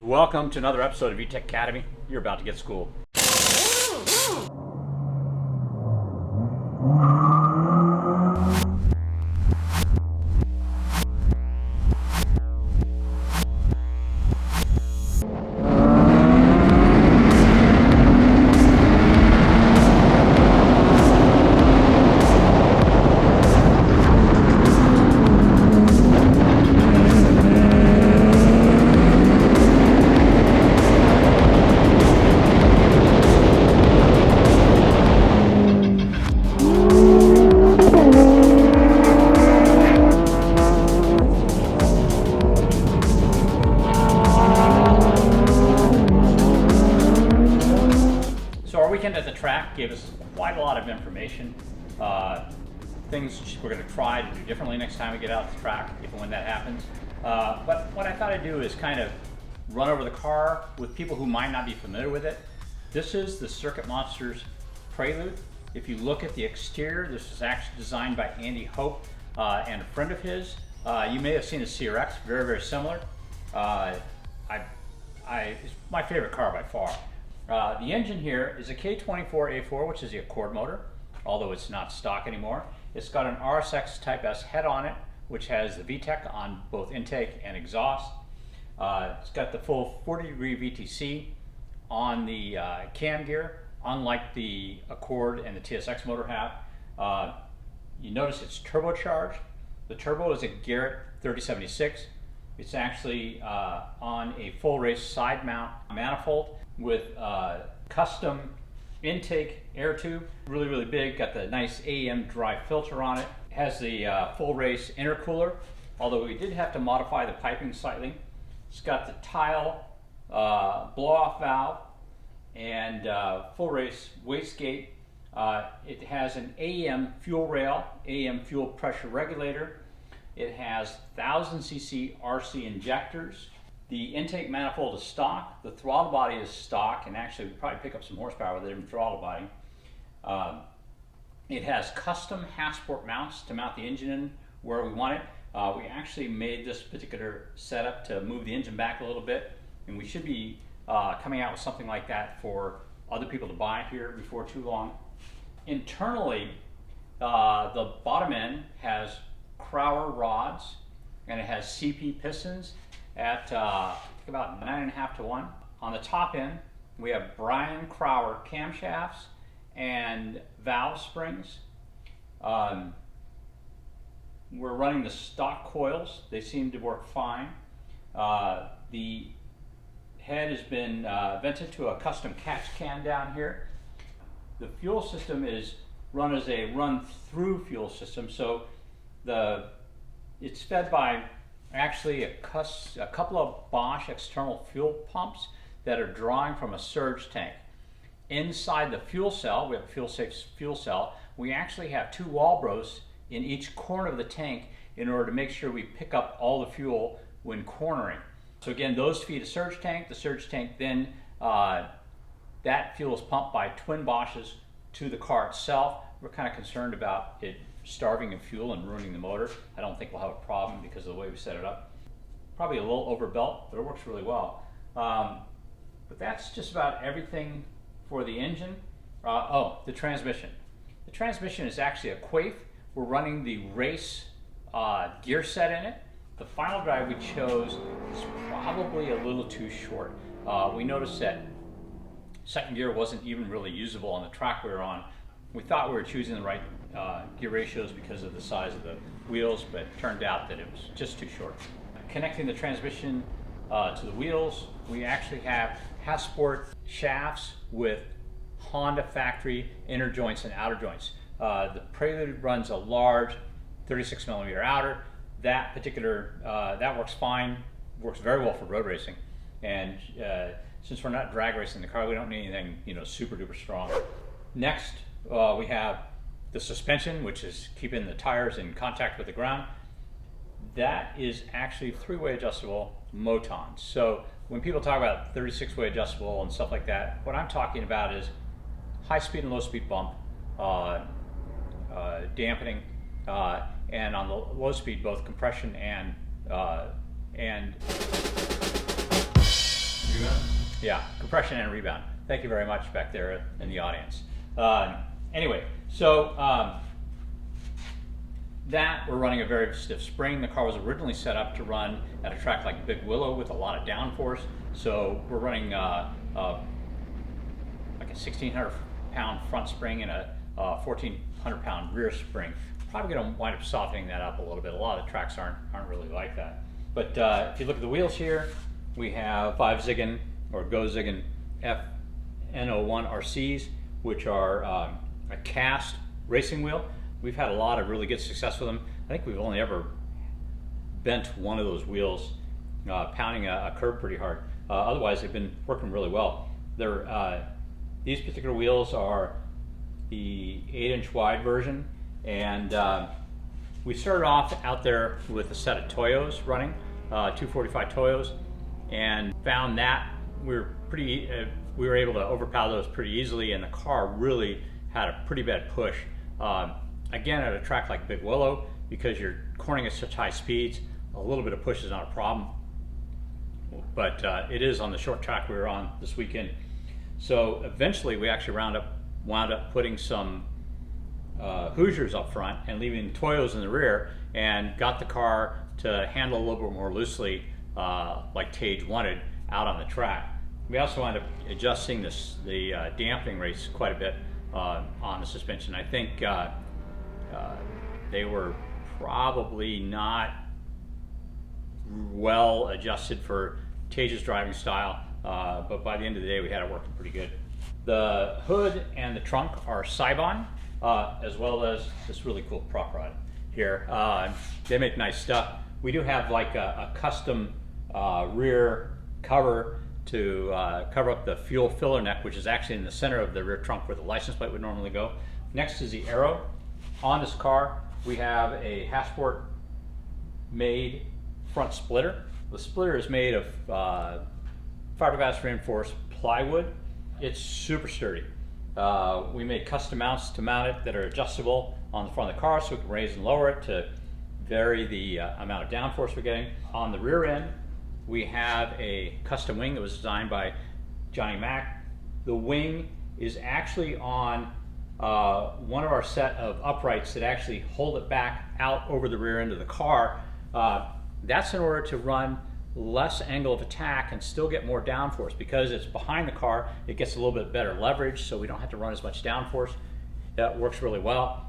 Welcome to another episode of VTEC Academy. You're about to get schooled. Weekend at the track gave us quite a lot of information. Things we're going to try to do differently next time we get out to the track, if and when that happens. But what I thought I'd do is kind of run over the car with people who might not be familiar with it. This is the Circuit Monsters Prelude. If you look at the exterior, this is actually designed by Andy Hope and a friend of his. You may have seen a CRX, very, very similar. It's my favorite car by far. The engine here is a K24A4, which is the Accord motor, although it's not stock anymore. It's got an RSX Type S head on it, which has the VTEC on both intake and exhaust. It's got the full 40-degree VTC on the cam gear, unlike the Accord and the TSX motor have. You notice it's turbocharged. The turbo is a Garrett 3076. It's actually on a full race side mount manifold with custom intake air tube, really, really big. Got the nice AEM dry filter on it. Has the full race intercooler, although we did have to modify the piping slightly. It's got the tile blow-off valve and full race wastegate. It has an AEM fuel rail, AEM fuel pressure regulator. It has 1000cc RC injectors. The intake manifold is stock, the throttle body is stock, and actually we probably pick up some horsepower with a different throttle body. It has custom Hasport mounts to mount the engine in where we want it. We actually made this particular setup to move the engine back a little bit, and we should be coming out with something like that for other people to buy here before too long. Internally, the bottom end has Crowler rods, and it has CP pistons at about 9.5 to 1. On the top end, we have Brian Crowler camshafts and valve springs. We're running the stock coils. They seem to work fine. The head has been vented to a custom catch can down here. The fuel system is run as a run-through fuel system, so it's fed by actually a couple of Bosch external fuel pumps that are drawing from a surge tank. Inside the fuel cell, we have a fuel-safe fuel cell. We actually have two Walbros in each corner of the tank in order to make sure we pick up all the fuel when cornering. So again, those feed a surge tank. The surge tank then, that fuel is pumped by twin Bosches to the car itself. We're kind of concerned about it starving of fuel and ruining the motor. I don't think we'll have a problem because of the way we set it up. Probably a little overbuilt, but it works really well. But that's just about everything for the engine. The transmission. The transmission is actually a Quaife. We're running the race gear set in it. The final drive we chose is probably a little too short. We noticed that second gear wasn't even really usable on the track we were on. We thought we were choosing the right gear ratios because of the size of the wheels, but it turned out that it was just too short. Connecting the transmission to the wheels, we actually have Hasport shafts with Honda factory inner joints and outer joints. The Prelude runs a large 36 millimeter outer. That particular, that works fine, works very well for road racing. And since we're not drag racing the car, we don't need anything, super duper strong. Next, we have the suspension, which is keeping the tires in contact with the ground. That is actually three-way adjustable motons. So when people talk about 36-way adjustable and stuff like that, what I'm talking about is high speed and low speed bump, dampening, and on the low speed, both compression and Yeah, compression and rebound. Thank you very much back there in the audience. Anyway, so that we're running a very stiff spring. The car was originally set up to run at a track like Big Willow with a lot of downforce. So we're running like a 1,600 pound front spring and a 1,400 pound rear spring. Probably going to wind up softening that up a little bit. A lot of the tracks aren't really like that. But if you look at the wheels here, we have 5 Ziggin or Gaghagen FN01 RCs, which are a cast racing wheel. We've had a lot of really good success with them. I think we've only ever bent one of those wheels, pounding a curb pretty hard. Otherwise, they've been working really well. These particular wheels are the 8-inch wide version, and we started off out there with a set of Toyos running, 245 Toyos, and found that we were able to overpower those pretty easily, and the car really had a pretty bad push. Again, at a track like Big Willow, because you're cornering at such high speeds, a little bit of push is not a problem. But it is on the short track we were on this weekend. So eventually we actually wound up putting some Hoosiers up front and leaving Toyos in the rear, and got the car to handle a little bit more loosely like Tage wanted out on the track. We also wound up adjusting the dampening rates quite a bit on the suspension. I think they were probably not well adjusted for Tage's driving style, but by the end of the day we had it working pretty good. The hood and the trunk are Cybon, as well as this really cool prop rod here. They make nice stuff. We do have like a custom rear cover to cover up the fuel filler neck, which is actually in the center of the rear trunk where the license plate would normally go. Next is the arrow. On this car, we have a Hasport made front splitter. The splitter is made of fiberglass reinforced plywood. It's super sturdy. We made custom mounts to mount it that are adjustable on the front of the car, so we can raise and lower it to vary the amount of downforce we're getting. On the rear end, we have a custom wing that was designed by Johnny Mack. The wing is actually on one of our set of uprights that actually hold it back out over the rear end of the car. That's in order to run less angle of attack and still get more downforce. Because it's behind the car, it gets a little bit better leverage, so we don't have to run as much downforce. That works really well.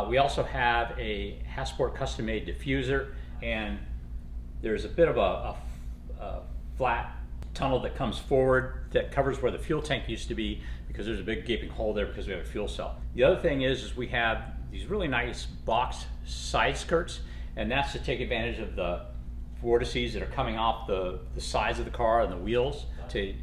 We also have a Hasport custom-made diffuser, and there's a bit of a flat tunnel that comes forward that covers where the fuel tank used to be, because there's a big gaping hole there because we have a fuel cell. The other thing is we have these really nice box side skirts, and that's to take advantage of the vortices that are coming off the sides of the car and the wheels to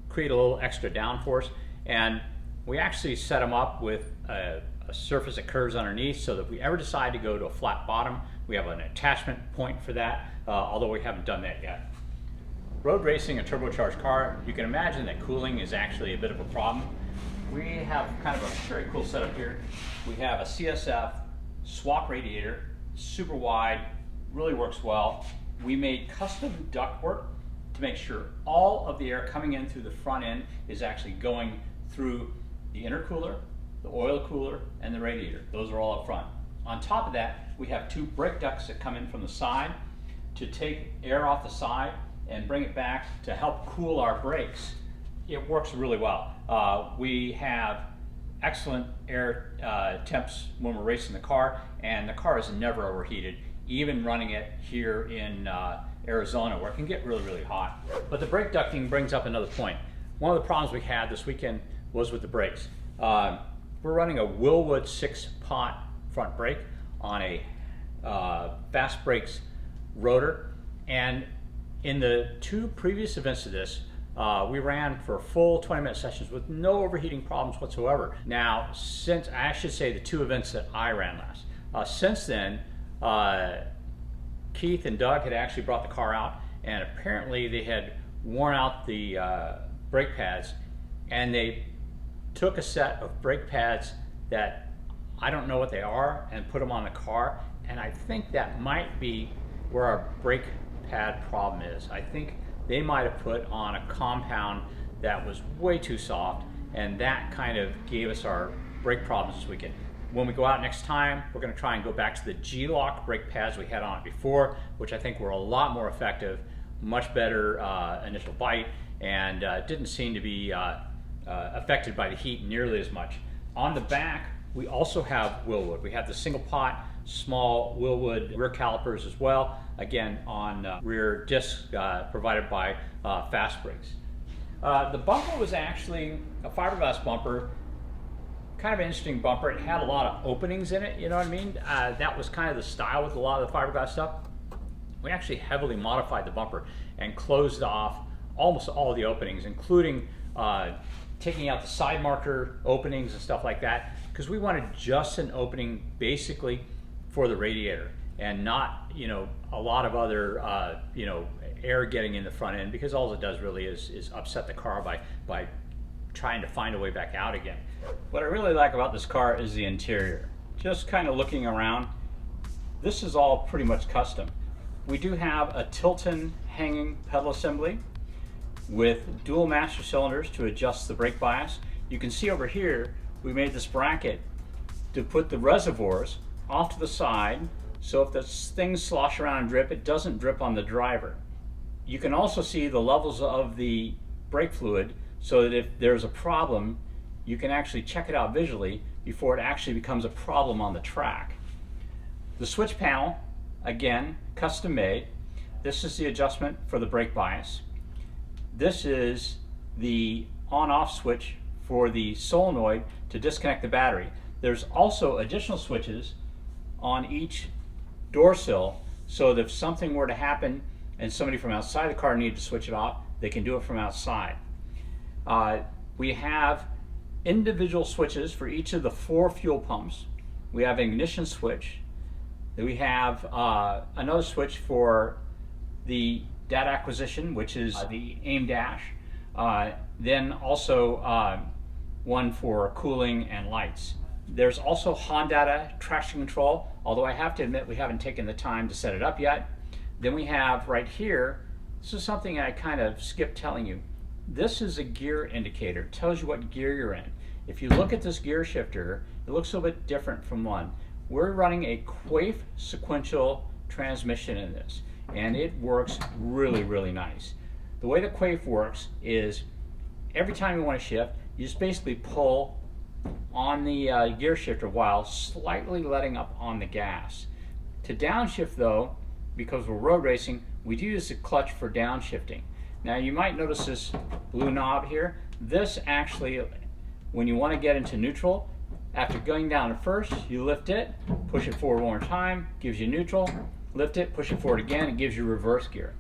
create a little extra downforce. And we actually set them up with a surface that curves underneath, so that if we ever decide to go to a flat bottom, we have an attachment point for that, although we haven't done that yet. Road racing a turbocharged car, you can imagine that cooling is actually a bit of a problem. We have kind of a very cool setup here. We have a CSF swap radiator, super wide, really works well. We made custom ductwork to make sure all of the air coming in through the front end is actually going through the intercooler, the oil cooler, and the radiator. Those are all up front. On top of that, we have 2 brake ducts that come in from the side to take air off the side and bring it back to help cool our brakes. It works really well. We have excellent air temps when we're racing the car, and the car is never overheated, even running it here in Arizona, where it can get really, really hot. But the brake ducting brings up another point. One of the problems we had this weekend was with the brakes. We're running a Willwood 6-pot front brake on a Fast Brakes rotor, and in the 2 previous events of this, we ran for full 20-minute sessions with no overheating problems whatsoever. Now, since, I should say the 2 events that I ran last. Since then, Keith and Doug had actually brought the car out, and apparently they had worn out the brake pads, and they took a set of brake pads that I don't know what they are and put them on the car, and I think that might be where our brake pad problem is. I think they might have put on a compound that was way too soft, and that kind of gave us our brake problems this weekend. When we go out next time, we're going to try and go back to the G-Lock brake pads we had on it before, which I think were a lot more effective, much better initial bite, and didn't seem to be affected by the heat nearly as much. On the back, we also have Wilwood. We have the single pot, small Wilwood rear calipers as well, again on rear discs provided by Fast Brakes. The bumper was actually a fiberglass bumper, kind of an interesting bumper. It had a lot of openings in it, you know what I mean? That was kind of the style with a lot of the fiberglass stuff. We actually heavily modified the bumper and closed off almost all the openings, including taking out the side marker openings and stuff like that, because we wanted just an opening basically for the radiator and not, you know, a lot of other, you know, air getting in the front end, because all it does really is upset the car by trying to find a way back out again. What I really like about this car is the interior. Just kind of looking around, this is all pretty much custom. We do have a Tilton hanging pedal assembly with dual master cylinders to adjust the brake bias. You can see over here we made this bracket to put the reservoirs off to the side, so if the things slosh around and drip, it doesn't drip on the driver. You can also see the levels of the brake fluid, so that if there's a problem, you can actually check it out visually before it actually becomes a problem on the track. The switch panel, again, custom made. This is the adjustment for the brake bias. This is the on-off switch for the solenoid to disconnect the battery. There's also additional switches on each door sill, so that if something were to happen and somebody from outside the car needed to switch it off, they can do it from outside. We have individual switches for each of the 4 fuel pumps. We have an ignition switch. We have another switch for the data acquisition, which is the aim dash. Then also one for cooling and lights. There's also Honda traction control, although I have to admit we haven't taken the time to set it up yet. Then we have right here, this is something I kind of skipped telling you. This is a gear indicator. It tells you what gear you're in. If you look at this gear shifter, it looks a little bit different from one. We're running a Quaife sequential transmission in this, and it works really, really nice. The way the Quaife works is every time you want to shift, you just basically pull on the gear shifter while slightly letting up on the gas. To downshift though, because we're road racing, we do use the clutch for downshifting. Now you might notice this blue knob here. This actually, when you want to get into neutral, after going down to first, you lift it, push it forward one more time, gives you neutral, lift it, push it forward again, it gives you reverse gear.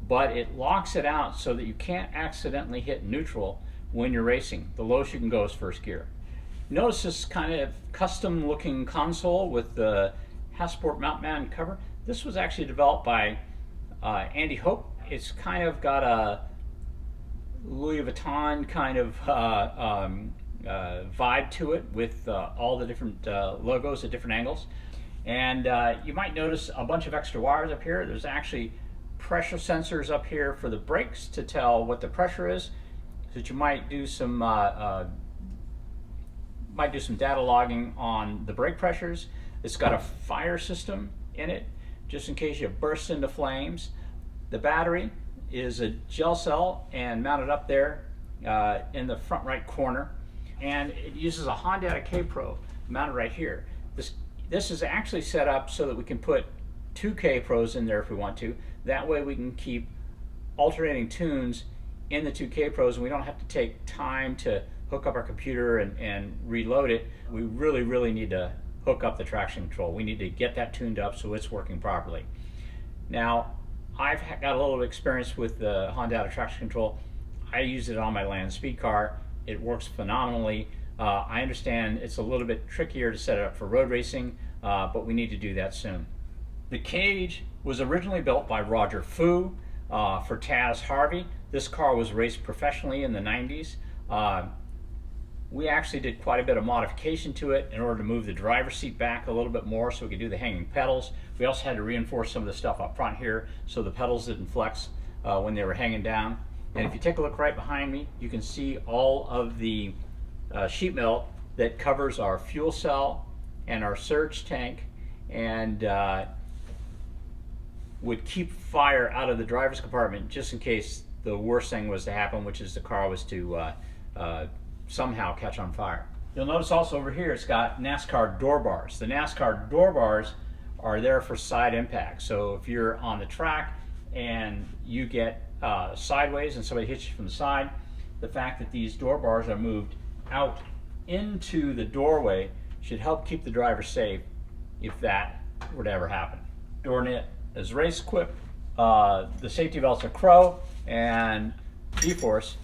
But it locks it out so that you can't accidentally hit neutral when you're racing. The lowest you can go is first gear. Notice this kind of custom looking console with the Hasport mount mount cover. This was actually developed by Andy Hope. It's kind of got a Louis Vuitton kind of vibe to it, with all the different logos at different angles. And you might notice a bunch of extra wires up here. There's actually pressure sensors up here for the brakes to tell what the pressure is, so that you might do some data logging on the brake pressures. It's got a fire system in it, just in case you burst into flames. The battery is a gel cell and mounted up there in the front right corner, and it uses a Honda K-Pro mounted right here. This is actually set up so that we can put 2 K-Pros in there if we want to. That way we can keep alternating tunes in the 2 K-Pros, and we don't have to take time to hook up our computer and reload it. We really need to hook up the traction control. We need to get that tuned up so it's working properly. Now, I've got a little experience with the Honda traction control. I use it on my land speed car. It works phenomenally. I understand it's a little bit trickier to set it up for road racing, but we need to do that soon. The cage was originally built by Roger Fu for Taz Harvey. This car was raced professionally in the 90s. We actually did quite a bit of modification to it in order to move the driver's seat back a little bit more so we could do the hanging pedals. We also had to reinforce some of the stuff up front here so the pedals didn't flex when they were hanging down. And if you take a look right behind me, you can see all of the sheet metal that covers our fuel cell and our surge tank, and would keep fire out of the driver's compartment just in case the worst thing was to happen, which is the car was to somehow catch on fire. You'll notice also over here it's got NASCAR door bars. The NASCAR door bars are there for side impact. So if you're on the track and you get sideways and somebody hits you from the side, the fact that these door bars are moved out into the doorway should help keep the driver safe if that were to ever happen. Door net is race equipped. The safety belts are Crow and G-Force.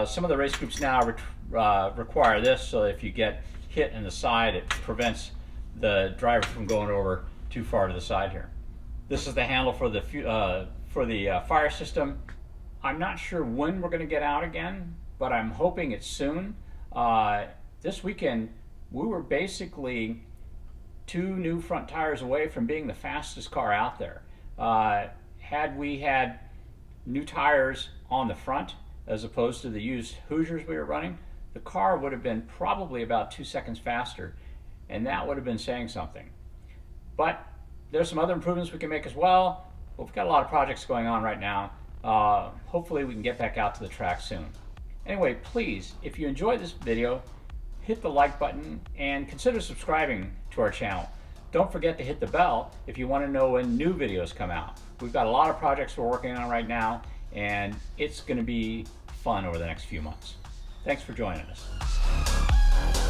Some of the race groups now require this, so if you get hit in the side, it prevents the driver from going over too far to the side here. This is the handle for the fire system. I'm not sure when we're going to get out again, but I'm hoping it's soon. This weekend, we were basically 2 new front tires away from being the fastest car out there. Had we had new tires on the front as opposed to the used Hoosiers we were running, the car would have been probably about 2 seconds faster, and that would have been saying something. But there's some other improvements we can make as well. We've got a lot of projects going on right now. Hopefully we can get back out to the track soon. Anyway, please, if you enjoyed this video, hit the like button and consider subscribing to our channel. Don't forget to hit the bell if you want to know when new videos come out. We've got a lot of projects we're working on right now, and it's going to be fun over the next few months. Thanks for joining us.